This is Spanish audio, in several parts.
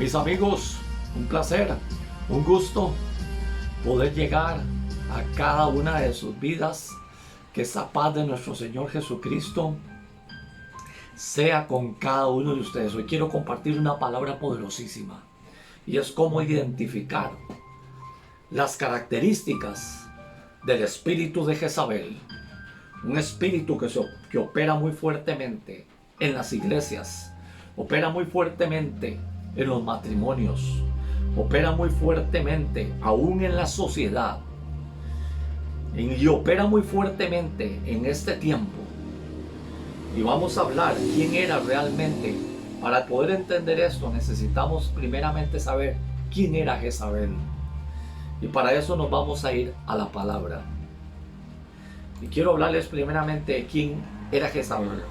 Mis amigos, un placer, un gusto poder llegar a cada una de sus vidas. Que esa paz de nuestro Señor Jesucristo sea con cada uno de ustedes. Hoy quiero compartir una palabra poderosísima y es cómo identificar las características del espíritu de Jezabel. Un espíritu que opera muy fuertemente en las iglesias, opera muy fuertemente en los matrimonios, opera muy fuertemente aún en la sociedad y opera muy fuertemente en este tiempo. Y vamos a hablar quién era realmente. Para poder entender esto necesitamos primeramente saber quién era Jezabel, y para eso nos vamos a ir a la palabra. Y quiero hablarles primeramente de quién era Jezabel.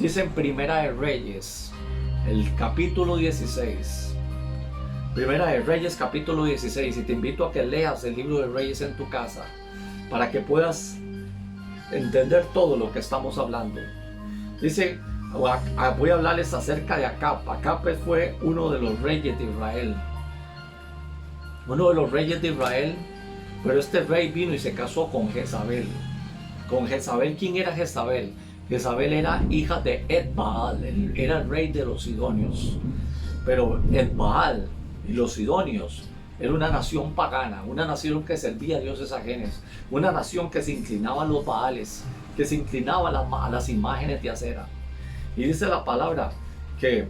Dice en Primera de Reyes, el capítulo 16. Primera de Reyes, capítulo 16. Y te invito a que leas el libro de Reyes en tu casa para que puedas entender todo lo que estamos hablando. Dice, voy a hablarles acerca de Acab. Acab fue uno de los reyes de Israel. Uno de los reyes de Israel, pero este rey vino y se casó con Jezabel. Con Jezabel, ¿quién era Jezabel? Jezabel era hija de Etbaal, era el rey de los sidonios. Pero Etbaal y los sidonios era una nación pagana, una nación que servía a dioses ajenos, una nación que se inclinaba a los baales, que se inclinaba a las imágenes de acera. Y dice la palabra que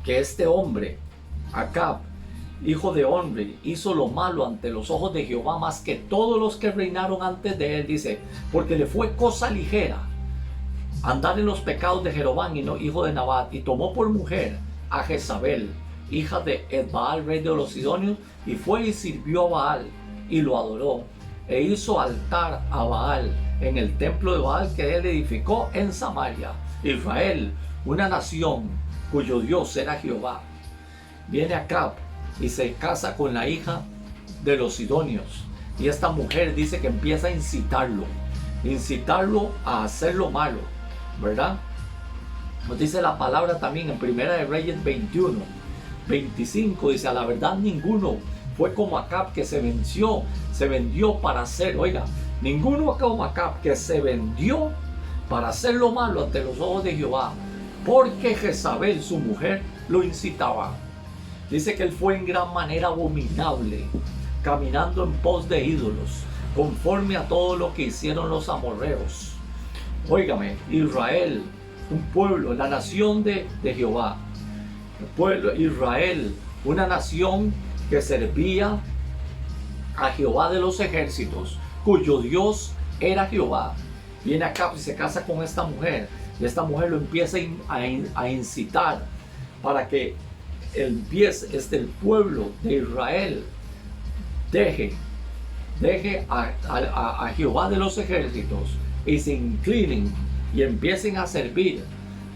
este hombre, Acab, hijo de Omri, hizo lo malo ante los ojos de Jehová más que todos los que reinaron antes de él. Dice, porque le fue cosa ligera andar en los pecados de Jeroboam, hijo de Nabat, y tomó por mujer a Jezabel, hija de Etbaal, rey de los sidonios, y fue y sirvió a Baal y lo adoró, e hizo altar a Baal en el templo de Baal que él edificó en Samaria. Israel, una nación cuyo Dios era Jehová. Viene Acab y se casa con la hija de los sidonios, y esta mujer dice que empieza a incitarlo a hacer lo malo, ¿verdad? Nos dice la palabra también en Primera de Reyes 21, 25, dice, a la verdad ninguno fue como Acab que se vendió para hacer, oiga, ninguno como Acab que se vendió para hacer lo malo ante los ojos de Jehová, porque Jezabel su mujer lo incitaba. Dice que él fue en gran manera abominable, caminando en pos de ídolos, conforme a todo lo que hicieron los amorreos. Óigame, Israel, un pueblo, la nación de Jehová. El pueblo Israel, una nación que servía a Jehová de los ejércitos, cuyo Dios era Jehová. Viene acá y se casa con esta mujer, y esta mujer lo empieza a incitar para que el pueblo de Israel deje a Jehová de los ejércitos y se inclinen y empiecen a servir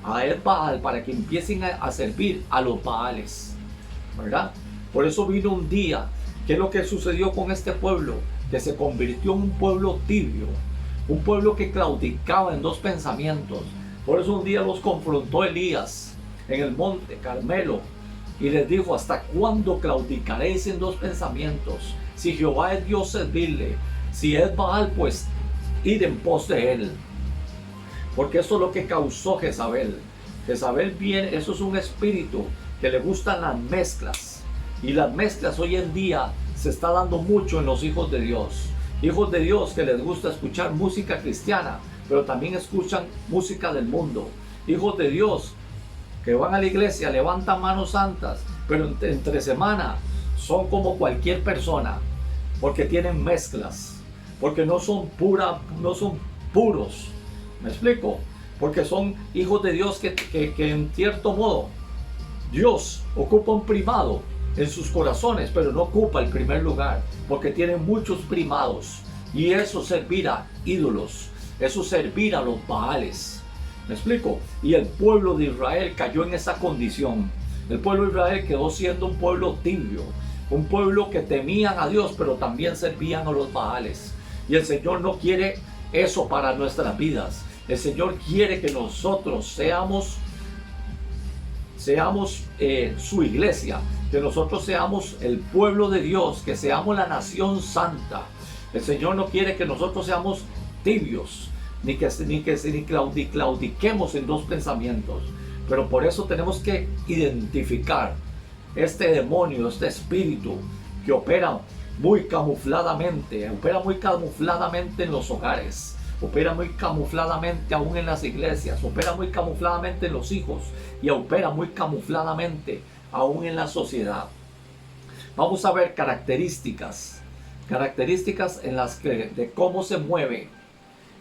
a Baal, para que empiecen a servir a los Baales, ¿verdad? Por eso vino un día. ¿Qué es lo que sucedió con este pueblo? Que se convirtió en un pueblo tibio, un pueblo que claudicaba en dos pensamientos. Por eso un día los confrontó Elías en el monte Carmelo y les dijo, ¿hasta cuándo claudicaréis en dos pensamientos? Si Jehová es Dios, servidle; si es Baal, pues id en pos de él. Porque eso es lo que causó Jezabel. Jezabel viene, eso es un espíritu que le gustan las mezclas. Y las mezclas hoy en día se está dando mucho en los hijos de Dios. Hijos de Dios que les gusta escuchar música cristiana, pero también escuchan música del mundo. Hijos de Dios que van a la iglesia, levantan manos santas, pero entre semana son como cualquier persona, porque tienen mezclas, porque no son puros. ¿Me explico? Porque son hijos de Dios que en cierto modo Dios ocupa un primado en sus corazones, pero no ocupa el primer lugar, porque tienen muchos primados, y eso servir a ídolos, eso servir a los Baales. ¿Me explico? Y el pueblo de Israel cayó en esa condición. El pueblo de Israel quedó siendo un pueblo tibio, un pueblo que temían a Dios, pero también servían a los Baales. Y el Señor no quiere eso para nuestras vidas. El Señor quiere que nosotros seamos seamos su iglesia, que nosotros seamos el pueblo de Dios, que seamos la nación santa. El Señor no quiere que nosotros seamos tibios, ni claudiquemos en dos pensamientos. Pero por eso tenemos que identificar este demonio, este espíritu que opera muy camufladamente en los hogares, opera muy camufladamente aún en las iglesias, opera muy camufladamente en los hijos y opera muy camufladamente aún en la sociedad. Vamos a ver características en las que, de cómo se mueve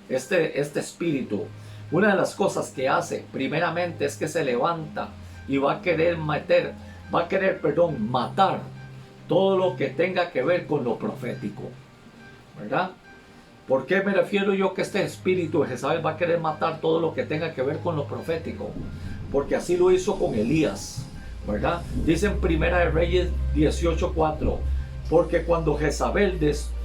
este espíritu. Una de las cosas que hace primeramente es que se levanta y va a querer matar todo lo que tenga que ver con lo profético, ¿verdad? ¿Por qué me refiero yo que este espíritu de Jezabel va a querer matar todo lo que tenga que ver con lo profético? Porque así lo hizo con Elías, ¿verdad? Dice en Primera de Reyes 18:4, porque cuando Jezabel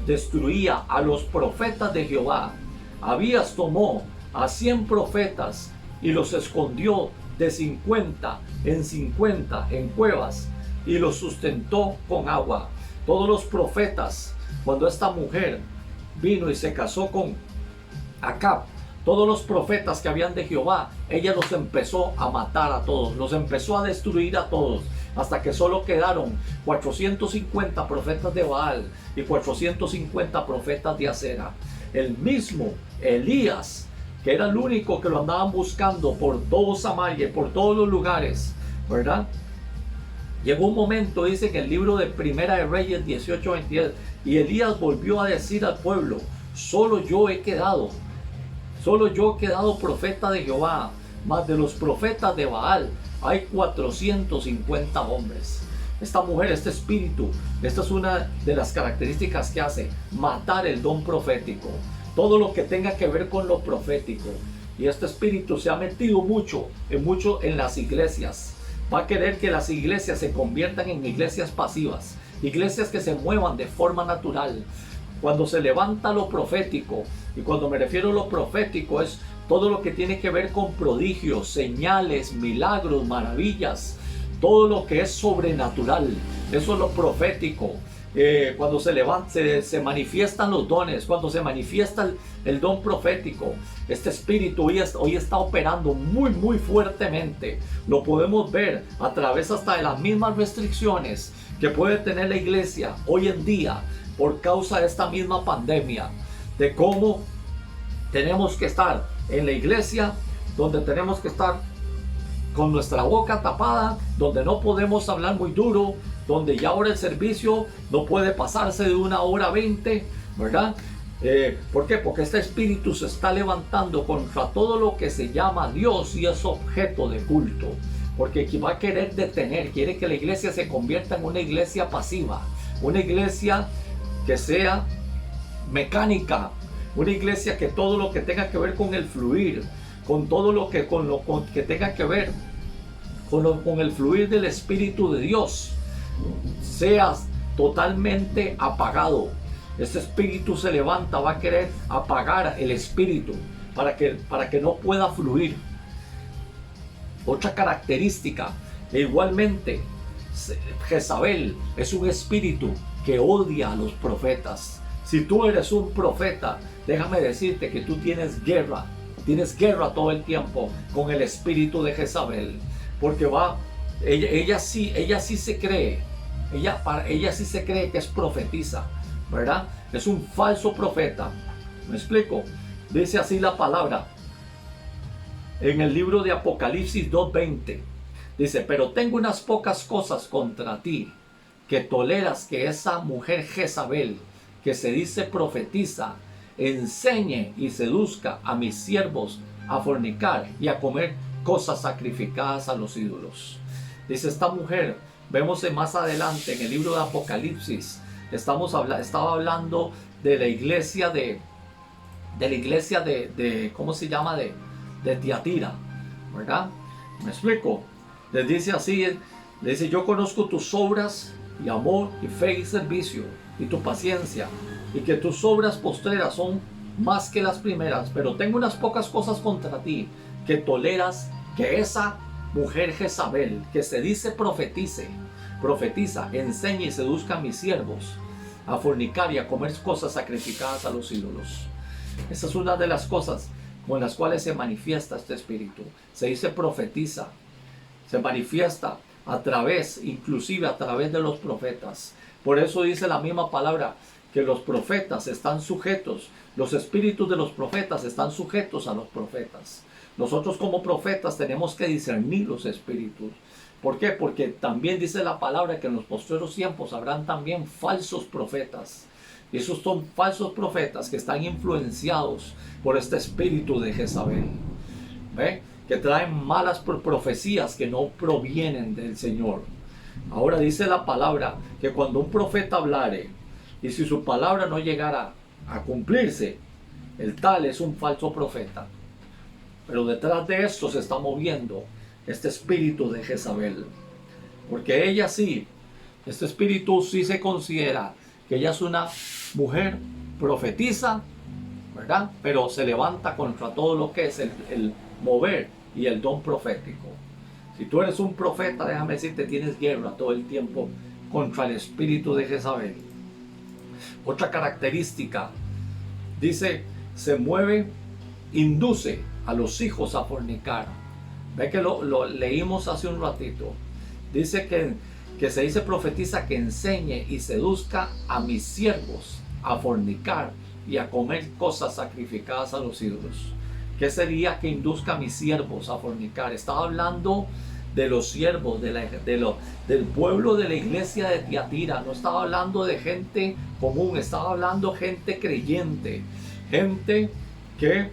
destruía a los profetas de Jehová, Abías tomó a 100 profetas y los escondió de 50 en cuevas y los sustentó con agua. Todos los profetas, cuando esta mujer vino y se casó con Acab, todos los profetas que habían de Jehová, ella los empezó a matar a todos, los empezó a destruir a todos, hasta que solo quedaron 450 profetas de Baal y 450 profetas de Acera. El mismo Elías, que era el único que lo andaban buscando por todo Samaria y por todos los lugares, ¿verdad? Llegó un momento, dice en el libro de Primera de Reyes 18:22, y Elías volvió a decir al pueblo: solo yo he quedado profeta de Jehová, mas de los profetas de Baal hay 450 hombres. Esta mujer, este espíritu, esta es una de las características que hace: matar el don profético, todo lo que tenga que ver con lo profético. Y este espíritu se ha metido mucho en las iglesias. Va a querer que las iglesias se conviertan en iglesias pasivas, iglesias que se muevan de forma natural. Cuando se levanta lo profético, y cuando me refiero a lo profético es todo lo que tiene que ver con prodigios, señales, milagros, maravillas, todo lo que es sobrenatural, eso es lo profético. Cuando se manifiestan los dones, cuando se manifiesta el don profético, este espíritu hoy está operando muy fuertemente. Lo podemos ver a través hasta de las mismas restricciones que puede tener la iglesia hoy en día por causa de esta misma pandemia, de cómo tenemos que estar en la iglesia, donde tenemos que estar con nuestra boca tapada, donde no podemos hablar muy duro, donde ya ahora el servicio no puede pasarse de 1:20, ¿verdad? ¿Por qué? Porque este espíritu se está levantando contra todo lo que se llama Dios y es objeto de culto. Porque va a querer quiere que la iglesia se convierta en una iglesia pasiva, una iglesia que sea mecánica, una iglesia que todo lo que tenga que ver con el fluir, con todo lo que tenga que ver con el fluir del Espíritu de Dios, sea totalmente apagado. Este espíritu se levanta, va a querer apagar el espíritu para que no pueda fluir. Otra característica, igualmente, Jezabel es un espíritu que odia a los profetas. Si tú eres un profeta, déjame decirte que tú tienes guerra todo el tiempo con el espíritu de Jezabel, porque ella sí se cree que es profetisa, ¿verdad? Es un falso profeta. ¿Me explico? Dice así la palabra en el libro de Apocalipsis 2:20. Dice: pero tengo unas pocas cosas contra ti, que toleras que esa mujer Jezabel, que se dice profetiza, enseñe y seduzca a mis siervos a fornicar y a comer cosas sacrificadas a los ídolos. Dice esta mujer, vemos más adelante en el libro de Apocalipsis, estaba hablando de la iglesia de ¿cómo se llama? De Tiatira, ¿verdad? ¿Me explico? Les dice así, le dice: yo conozco tus obras y amor y fe y servicio y tu paciencia, y que tus obras postreras son más que las primeras, pero tengo unas pocas cosas contra ti, que toleras que esa mujer Jezabel, que se dice profetiza, enseña y seduzca a mis siervos a fornicar y a comer cosas sacrificadas a los ídolos. Esa es una de las cosas con las cuales se manifiesta este espíritu. Se dice profetiza, se manifiesta inclusive a través de los profetas. Por eso dice la misma palabra que los profetas están sujetos, los espíritus de los profetas están sujetos a los profetas. Nosotros como profetas tenemos que discernir los espíritus. ¿Por qué? Porque también dice la palabra que en los postreros tiempos habrán también falsos profetas. Y esos son falsos profetas que están influenciados por este espíritu de Jezabel. ¿Ve? Que traen malas profecías que no provienen del Señor. Ahora dice la palabra que cuando un profeta hablare y si su palabra no llegara a cumplirse, el tal es un falso profeta. Pero detrás de esto se está moviendo este espíritu de Jezabel. Porque ella sí, este espíritu sí se considera que ella es una mujer profetiza, ¿verdad? Pero se levanta contra todo lo que es el mover y el don profético. Si tú eres un profeta, déjame decirte, tienes guerra todo el tiempo contra el espíritu de Jezabel. Otra característica, dice, se mueve, induce a los hijos a fornicar. Ve que lo leímos hace un ratito. Dice que se dice profetiza que enseñe y seduzca a mis siervos a fornicar y a comer cosas sacrificadas a los ídolos. ¿Qué sería que induzca a mis siervos a fornicar? Estaba hablando de los siervos del pueblo de la iglesia de Tiatira. No estaba hablando de gente común, estaba hablando de gente creyente, gente que,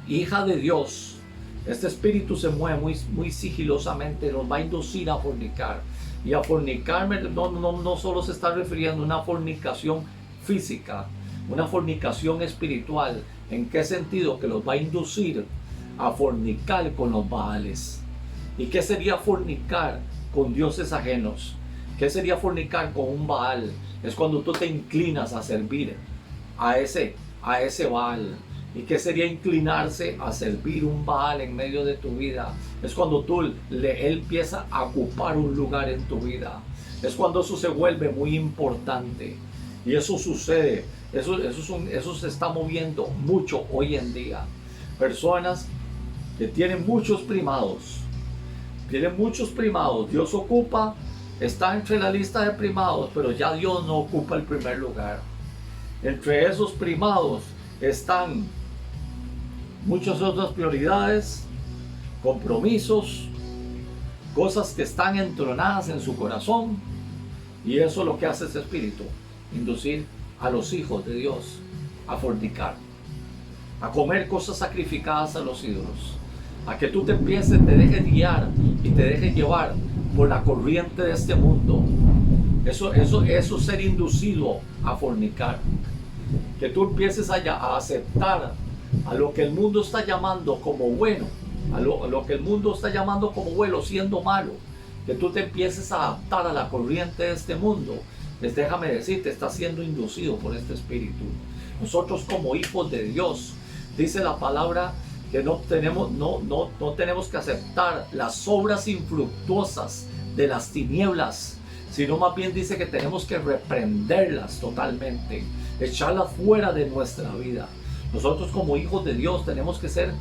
hija de Dios. Este espíritu se mueve muy sigilosamente, nos va a inducir a fornicar. Y a fornicar no solo se está refiriendo a una fornicación física, una fornicación espiritual. ¿En qué sentido? Que los va a inducir a fornicar con los Baales. ¿Y qué sería fornicar con dioses ajenos? ¿Qué sería fornicar con un Baal? Es cuando tú te inclinas a servir a ese Baal. ¿Y qué sería inclinarse a servir un Baal en medio de tu vida? Es cuando él empieza a ocupar un lugar en tu vida. Es cuando eso se vuelve muy importante. Y eso sucede. Eso se está moviendo mucho hoy en día. Personas que tienen muchos primados. Dios ocupa, está entre la lista de primados, pero ya Dios no ocupa el primer lugar. Entre esos primados están muchas otras prioridades, compromisos, cosas que están entronadas en su corazón. Y eso es lo que hace ese espíritu, inducir a los hijos de Dios a fornicar, a comer cosas sacrificadas a los ídolos, a que tú te dejes guiar y te dejes llevar por la corriente de este mundo. Eso es ser inducido a fornicar. Que tú empieces a aceptar a lo que el mundo está llamando como bueno, a lo que el mundo está llamando como bueno siendo malo. Que tú te empieces a adaptar a la corriente de este mundo. Pues déjame decirte, estás siendo inducido por este espíritu. Nosotros como hijos de Dios, dice la palabra que no tenemos que aceptar las obras infructuosas de las tinieblas, sino más bien dice que tenemos que reprenderlas totalmente, echarlas fuera de nuestra vida. Nosotros como hijos de Dios tenemos que ser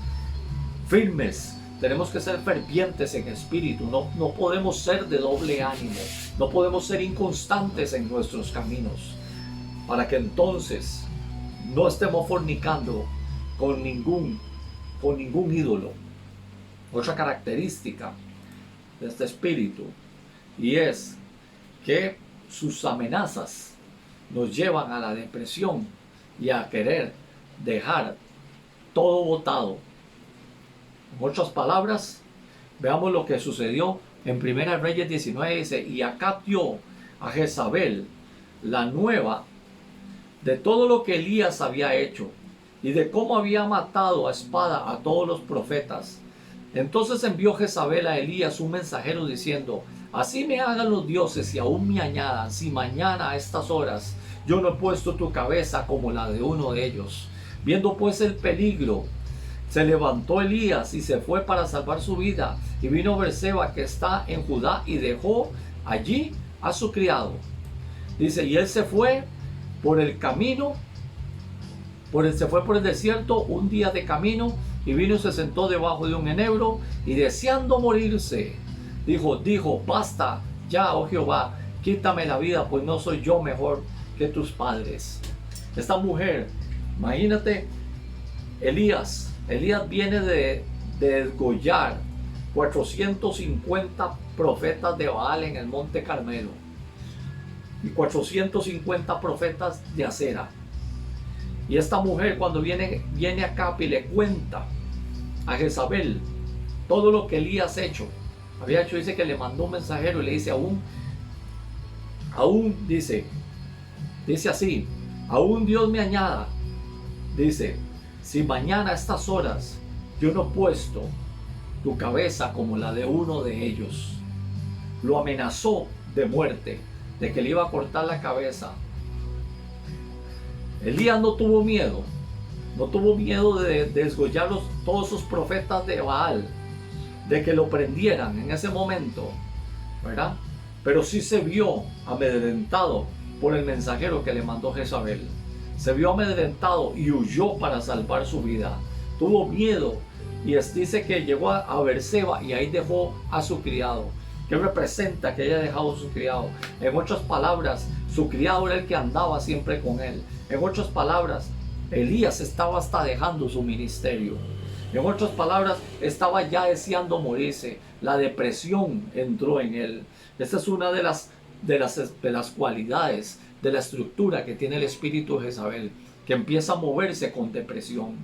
firmes, tenemos que ser fervientes en espíritu, no podemos ser de doble ánimo, no podemos ser inconstantes en nuestros caminos, para que entonces no estemos fornicando con ningún ídolo. Otra característica de este espíritu, y es que sus amenazas nos llevan a la depresión y a querer dejar todo botado. En otras palabras, veamos lo que sucedió en 1 Reyes 19. Dice, y Acab dio a Jezabel la nueva de todo lo que Elías había hecho y de cómo había matado a espada a todos los profetas. Entonces envió Jezabel a Elías un mensajero diciendo, así me hagan los dioses y aún me añadan, si mañana a estas horas yo no he puesto tu cabeza como la de uno de ellos. Viendo pues el peligro, se levantó Elías y se fue para salvar su vida, y vino Berseba, que está en Judá, y dejó allí a su criado. Dice, y él se fue por el camino, se fue por el desierto un día de camino, y vino y se sentó debajo de un enebro, y deseando morirse, dijo, basta ya, oh Jehová, quítame la vida, pues no soy yo mejor que tus padres. Esta mujer, imagínate, Elías viene de desgollar 450 profetas de Baal en el monte Carmelo y 450 profetas de Acera. Y esta mujer, cuando viene acá y le cuenta a Jezabel todo lo que Elías había hecho, dice que le mandó un mensajero y le dice, dice así, aún Dios me añada, dice, si mañana a estas horas yo no he puesto tu cabeza como la de uno de ellos. Lo amenazó de muerte, de que le iba a cortar la cabeza. Elías no tuvo miedo de desgollar todos sus profetas de Baal, de que lo prendieran en ese momento, ¿verdad? Pero sí se vio amedrentado por el mensajero que le mandó Jezabel. Se vio amedrentado y huyó para salvar su vida. Tuvo miedo y dice que llegó a Berseba y ahí dejó a su criado. ¿Qué representa que haya dejado a su criado? En otras palabras, su criado era el que andaba siempre con él. En otras palabras, Elías estaba hasta dejando su ministerio. En otras palabras, estaba ya deseando morirse. La depresión entró en él. Esta es una de las cualidades de la estructura que tiene el espíritu de Jezabel, que empieza a moverse con depresión.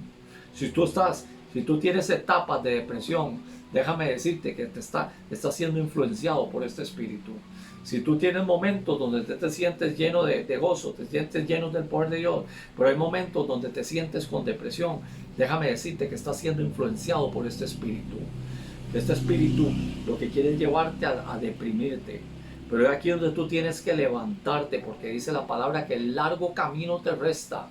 Si tú tienes etapas de depresión, déjame decirte que estás siendo influenciado por este espíritu. Si tú tienes momentos donde te sientes lleno de gozo, te sientes lleno del poder de Dios, pero hay momentos donde te sientes con depresión, déjame decirte que estás siendo influenciado por este espíritu. Este espíritu lo que quiere es llevarte a deprimirte. Pero es aquí donde tú tienes que levantarte, porque dice la palabra que el largo camino te resta.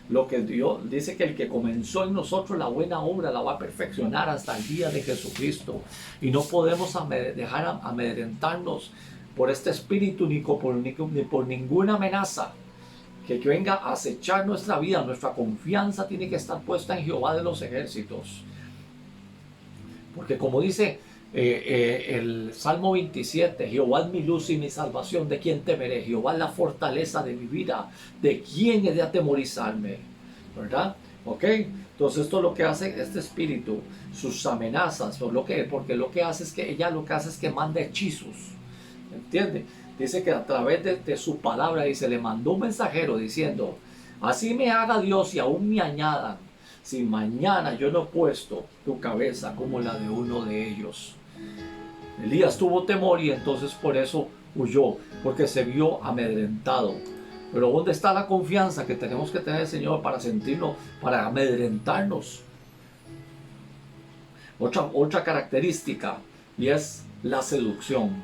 Lo que Dios dice, que el que comenzó en nosotros la buena obra la va a perfeccionar hasta el día de Jesucristo. Y no podemos dejar amedrentarnos por este espíritu ni por ninguna amenaza que venga a acechar nuestra vida. Nuestra confianza tiene que estar puesta en Jehová de los ejércitos. Porque como dice el Salmo 27, Jehová es mi luz y mi salvación, ¿de quién temeré? Jehová es la fortaleza de mi vida, ¿de quién he de atemorizarme? ¿Verdad? ¿Ok? Entonces esto es lo que hace este espíritu, sus amenazas, porque lo que hace es que ella lo que hace es que manda hechizos, ¿entiende? Dice que a través de su palabra, dice, le mandó un mensajero diciendo, así me haga Dios y aún me añadan, si mañana yo no he puesto tu cabeza como la de uno de ellos. Elías tuvo temor y entonces por eso huyó, porque se vio amedrentado. Pero ¿dónde está la confianza que tenemos que tener, Señor, para sentirlo, para amedrentarnos? Otra característica, y es la seducción.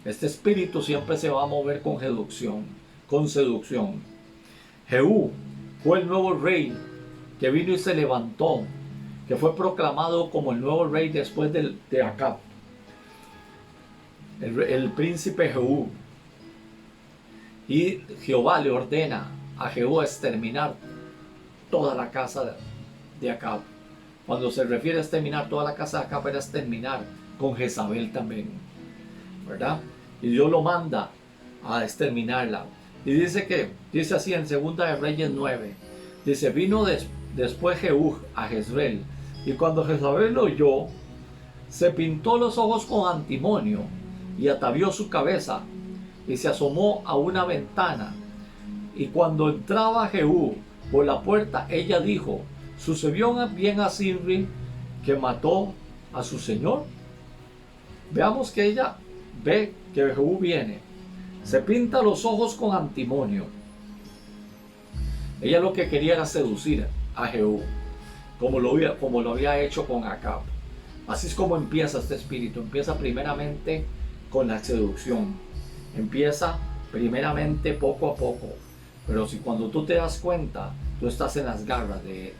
Este espíritu siempre se va a mover con seducción. Jehú fue el nuevo rey que vino y se levantó, que fue proclamado como el nuevo rey después de Acab, el príncipe Jehú. Y Jehová le ordena a Jehú exterminar toda la casa de Acab. Cuando se refiere a exterminar toda la casa de Acab, era exterminar con Jezabel también, ¿verdad? Y Dios lo manda a exterminarla. Y dice así en 2 de Reyes 9, dice, vino después Jehú a Jezreel, y cuando Jezabel lo oyó, se pintó los ojos con antimonio y atavió su cabeza y se asomó a una ventana. Y cuando entraba Jehú por la puerta, ella dijo, ¿sucedió bien a Zimri que mató a su señor? Veamos que ella ve que Jehú viene, se pinta los ojos con antimonio. Ella lo que quería era seducir a Jehú, como lo había hecho con Acab. Así es como empieza este espíritu. Empieza primeramente con la seducción. Empieza primeramente poco a poco. Pero si cuando tú te das cuenta, tú estás en las garras de él.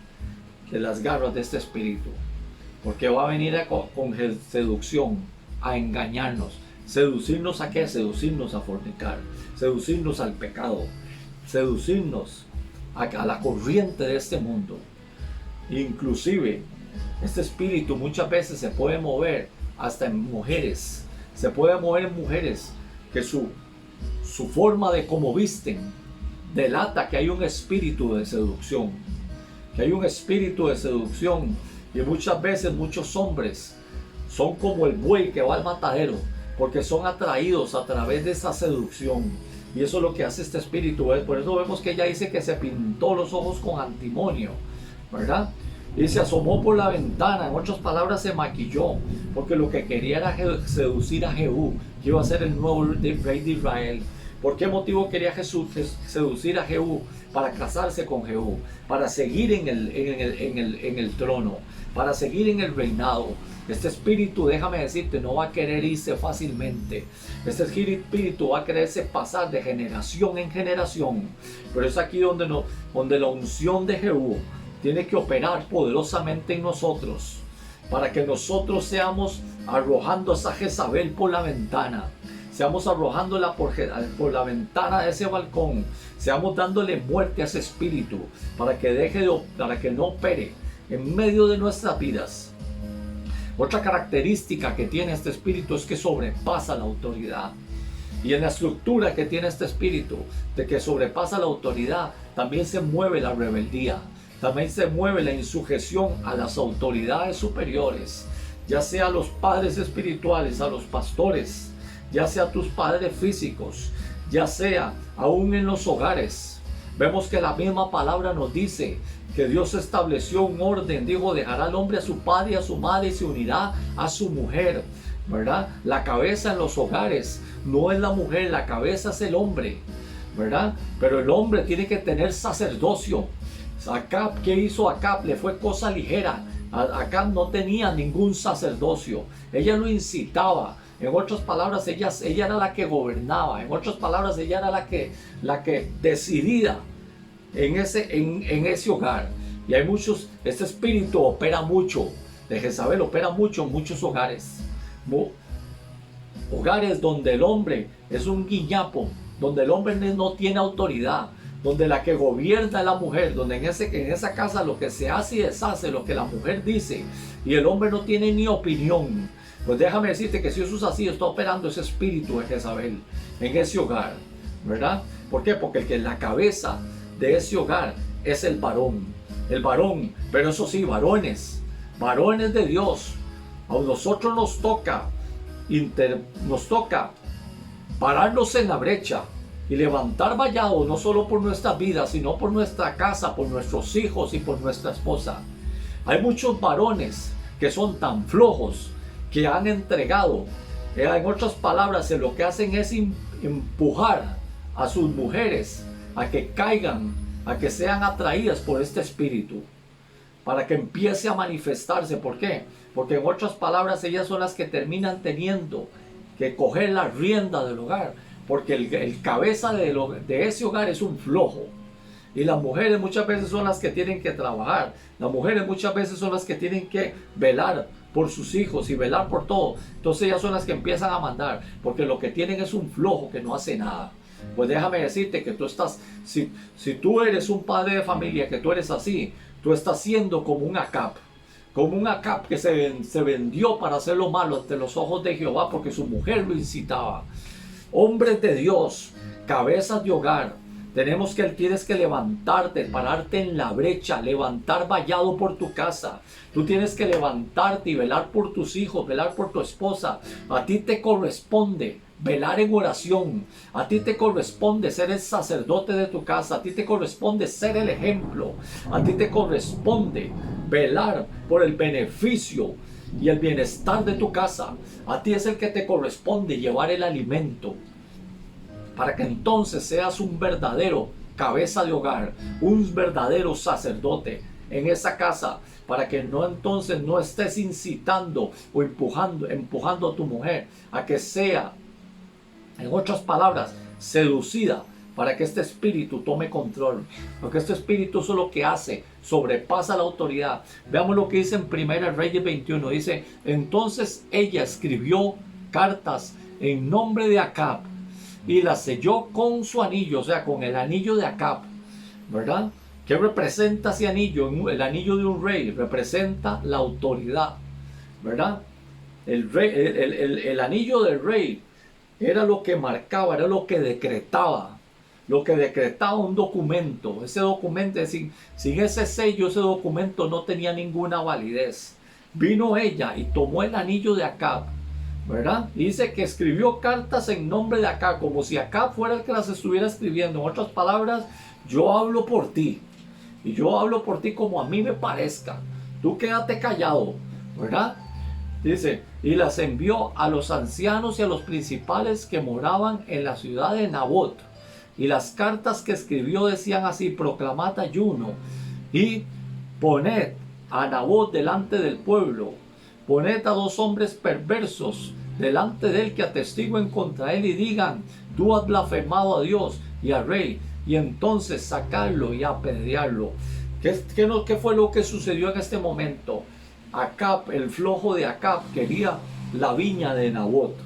de las garras de este espíritu, porque va a venir con seducción, a engañarnos. ¿Seducirnos a qué? Seducirnos a fornicar, seducirnos al pecado, seducirnos a la corriente de este mundo. Inclusive, este espíritu muchas veces se puede mover hasta en mujeres, se puede mover en mujeres que su forma de cómo visten delata que hay un espíritu de seducción, que hay un espíritu de seducción. Y muchas veces muchos hombres son como el buey que va al matadero, porque son atraídos a través de esa seducción. Y eso es lo que hace este espíritu. Por eso vemos que ella dice que se pintó los ojos con antimonio, ¿verdad? Y se asomó por la ventana, en otras palabras se maquilló, porque lo que quería era seducir a Jehú, que iba a ser el nuevo rey de Israel. ¿Por qué motivo quería Jesús seducir a Jehú? Para casarse con Jehú, para seguir en el trono, para seguir en el reinado. Este espíritu, déjame decirte, no va a querer irse fácilmente. Este espíritu va a quererse pasar de generación en generación. Pero es aquí donde la unción de Jehú tiene que operar poderosamente en nosotros, para que nosotros seamos arrojando a esa Jezabel por la ventana, seamos arrojándola por la ventana de ese balcón, seamos dándole muerte a ese espíritu, para que no opere en medio de nuestras vidas. Otra característica que tiene este espíritu es que sobrepasa la autoridad. Y en la estructura que tiene este espíritu, de que sobrepasa la autoridad, también se mueve la rebeldía. También se mueve la insujeción a las autoridades superiores, ya sea a los padres espirituales, a los pastores, ya sea a tus padres físicos, ya sea aún en los hogares. Vemos que la misma palabra nos dice que Dios estableció un orden. Dijo, dejará al hombre a su padre y a su madre y se unirá a su mujer, ¿verdad? La cabeza en los hogares no es la mujer, la cabeza es el hombre, ¿verdad? Pero el hombre tiene que tener sacerdocio. Acab, ¿qué hizo Acab? Le fue cosa ligera. Acab no tenía ningún sacerdocio. Ella lo incitaba. En otras palabras, ella era la que gobernaba. En otras palabras, ella era la que decidía en ese hogar. Y hay muchos, este espíritu opera mucho, de Jezabel opera mucho en muchos hogares. Hogares donde el hombre es un guiñapo, donde el hombre no tiene autoridad, donde la que gobierna es la mujer, donde en esa casa lo que se hace y deshace, lo que la mujer dice, y el hombre no tiene ni opinión. Pues déjame decirte que si eso es así, está operando ese espíritu de Jezabel en ese hogar, ¿verdad? ¿Por qué? Porque el que es la cabeza de ese hogar es el varón, pero eso sí, varones de Dios. A nosotros nos toca pararnos en la brecha y levantar vallado, no solo por nuestra vida, sino por nuestra casa, por nuestros hijos y por nuestra esposa. Hay muchos varones que son tan flojos que han entregado, en otras palabras, lo que hacen es empujar a sus mujeres a que caigan, a que sean atraídas por este espíritu, para que empiece a manifestarse. ¿Por qué? Porque en otras palabras, ellas son las que terminan teniendo que coger la rienda del hogar, porque el cabeza de ese hogar es un flojo. Y las mujeres muchas veces son las que tienen que trabajar. Las mujeres muchas veces son las que tienen que velar por sus hijos y velar por todo. Entonces ellas son las que empiezan a mandar, porque lo que tienen es un flojo que no hace nada. Pues déjame decirte que tú estás, si tú eres un padre de familia, que tú eres así, tú estás siendo como un Acab que se vendió para hacer lo malo ante los ojos de Jehová, porque su mujer lo incitaba. Hombres de Dios, cabezas de hogar, tienes que levantarte, pararte en la brecha, levantar vallado por tu casa. Tú tienes que levantarte y velar por tus hijos, velar por tu esposa. A ti te corresponde velar en oración. A ti te corresponde ser el sacerdote de tu casa. A ti te corresponde ser el ejemplo. A ti te corresponde velar por el beneficio y el bienestar de tu casa. A ti es el que te corresponde llevar el alimento, para que entonces seas un verdadero cabeza de hogar, un verdadero sacerdote en esa casa, para que entonces no estés incitando o empujando a tu mujer a que sea, en otras palabras, seducida para que este espíritu tome control, porque este espíritu eso es lo que hace, sobrepasa la autoridad. Veamos lo que dice en 1 Reyes 21, dice, entonces ella escribió cartas en nombre de Acab y las selló con su anillo, o sea, con el anillo de Acab, ¿verdad? ¿Qué representa ese anillo? El anillo de un rey representa la autoridad, ¿verdad? El anillo del rey era lo que marcaba, era lo que decretaba un documento. Ese documento, sin ese sello, ese documento no tenía ninguna validez. Vino ella y tomó el anillo de Acab, ¿verdad? Y dice que escribió cartas en nombre de Acab, como si Acab fuera el que las estuviera escribiendo. En otras palabras, yo hablo por ti, y yo hablo por ti como a mí me parezca. Tú quédate callado, ¿verdad? Dice, y las envió a los ancianos y a los principales que moraban en la ciudad de Nabot. Y las cartas que escribió decían así, proclamad ayuno y poned a Nabot delante del pueblo. Poned a 2 hombres perversos delante de él que atestiguen contra él y digan, tú has blasfemado a Dios y al rey. Y entonces sacarlo y apedrearlo. ¿Qué fue lo que sucedió en este momento? Acab, el flojo de Acab, quería la viña de Nabot,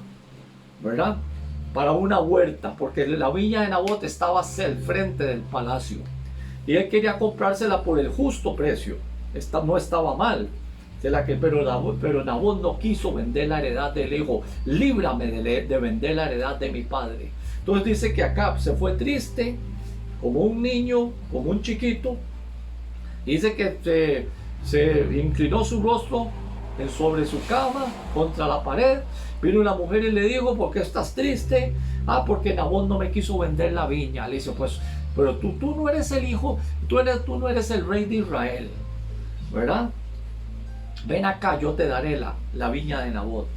¿verdad? Para una huerta, porque la viña de Nabot estaba hacia el frente del palacio. Y él quería comprársela por el justo precio. No estaba mal. Pero Nabot no quiso vender la heredad del hijo. Líbrame de vender la heredad de mi padre. Entonces dice que Acab se fue triste, como un niño, como un chiquito. Dice que se inclinó su rostro sobre su cama contra la pared. Vino una mujer y le dijo, ¿por qué estás triste? Porque Nabot no me quiso vender la viña. Le dice, pues, pero tú no eres el hijo, tú no eres el rey de Israel, ¿verdad? Ven acá, yo te daré la viña de Nabot.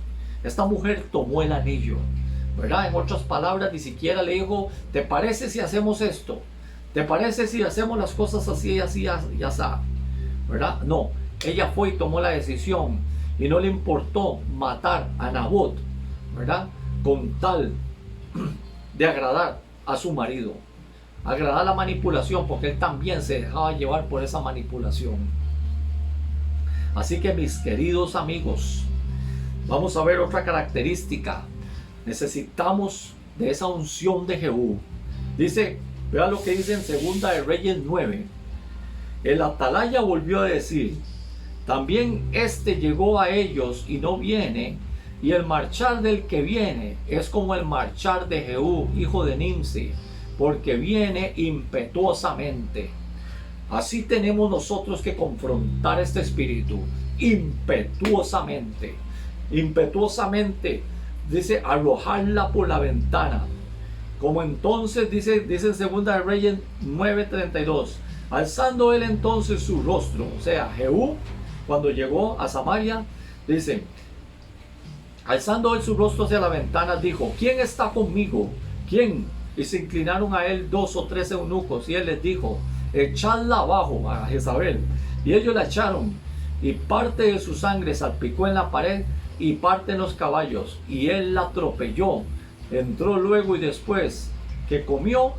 Esta mujer tomó el anillo, ¿verdad? En otras palabras, ni siquiera le dijo, ¿te parece si hacemos esto? ¿Te parece si hacemos las cosas así, así, y así? ¿Verdad? No, ella fue y tomó la decisión y no le importó matar a Nabot, ¿verdad? Con tal de agradar a su marido, agradar la manipulación, porque él también se dejaba llevar por esa manipulación. Así que mis queridos amigos, vamos a ver otra característica. Necesitamos de esa unción de Jehú. Dice, vea lo que dice en 2 de Reyes 9. El atalaya volvió a decir, también este llegó a ellos y no viene, y el marchar del que viene es como el marchar de Jehú, hijo de Nimsi, porque viene impetuosamente. Así tenemos nosotros que confrontar este espíritu, impetuosamente. Impetuosamente, dice, arrojarla por la ventana. Como entonces, dice en 2 de Reyes 9:32, alzando él entonces su rostro, o sea, Jehú, cuando llegó a Samaria, dice, alzando él su rostro hacia la ventana, dijo, ¿quién está conmigo? ¿Quién? Y se inclinaron a él 2 o 3 eunucos, y él les dijo, echadla abajo a Jezabel. Y ellos la echaron, y parte de su sangre salpicó en la pared, y parte en los caballos, y él la atropelló. Entró luego y después que comió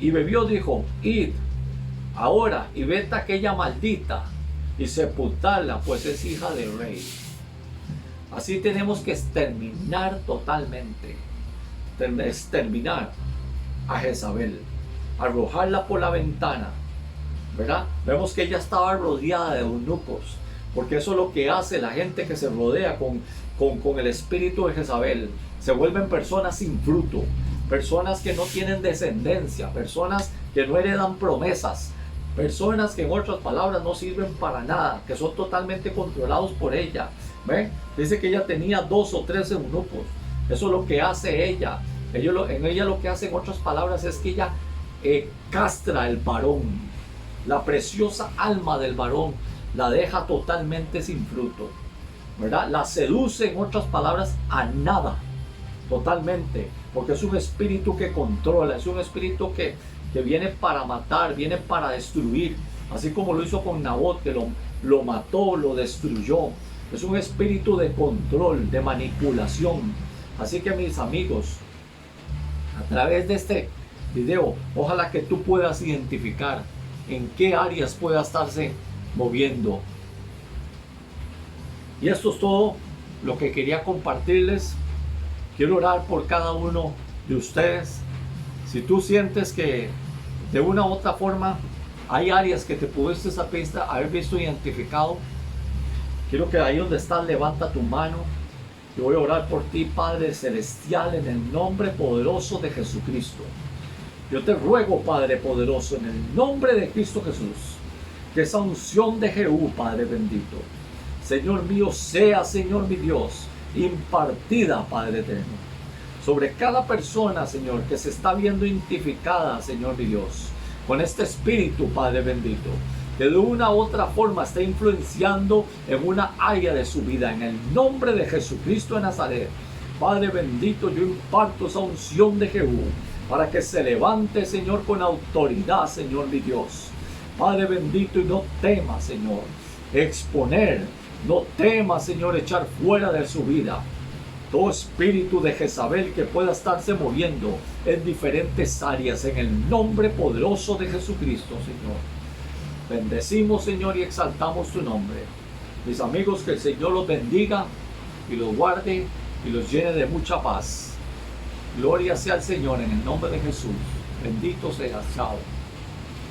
y bebió, dijo, id ahora y vete a aquella maldita y sepultarla, pues es hija del rey. Así tenemos que exterminar totalmente, exterminar a Jezabel, arrojarla por la ventana, ¿verdad? Vemos que ella estaba rodeada de eunucos, porque eso es lo que hace la gente que se rodea con el espíritu de Jezabel. Se vuelven personas sin fruto, personas que no tienen descendencia, personas que no heredan promesas, personas que en otras palabras no sirven para nada, que son totalmente controlados por ella. ¿Ven? Dice que ella tenía 2 o 3 eunucos. Eso es lo que hace ella. En ella lo que hace, en otras palabras, es que ella castra el varón. La preciosa alma del varón la deja totalmente sin fruto, ¿verdad? La seduce, en otras palabras, a nada, totalmente, porque es un espíritu que controla, es un espíritu que viene para matar, viene para destruir, así como lo hizo con Nabot, que lo mató, lo destruyó. Es un espíritu de control, de manipulación. Así que mis amigos, a través de video, ojalá que tú puedas identificar en qué áreas pueda estarse moviendo. Y esto es todo lo que quería compartirles. Quiero orar por cada uno de ustedes. Si tú sientes que de una u otra forma hay áreas que te pudiste haber visto identificado, quiero que ahí donde estás levanta tu mano. Yo voy a orar por ti, Padre Celestial, en el nombre poderoso de Jesucristo. Yo te ruego, Padre poderoso, en el nombre de Cristo Jesús, que esa unción de Jehú, Padre bendito, Señor mío, sea, Señor mi Dios, impartida, Padre eterno, sobre cada persona, Señor, que se está viendo identificada, Señor mi Dios, con este espíritu, Padre bendito, que de una u otra forma está influenciando en una área de su vida. En el nombre de Jesucristo de Nazaret, Padre bendito, yo imparto esa unción de Jehú para que se levante, Señor, con autoridad, Señor mi Dios. Padre bendito, y no tema, Señor, exponer, no tema, Señor, echar fuera de su vida todo espíritu de Jezabel que pueda estarse moviendo en diferentes áreas, en el nombre poderoso de Jesucristo, Señor. Bendecimos, Señor, y exaltamos tu nombre. Mis amigos, que el Señor los bendiga y los guarde y los llene de mucha paz. Gloria sea al Señor en el nombre de Jesús. Bendito seas. Chao.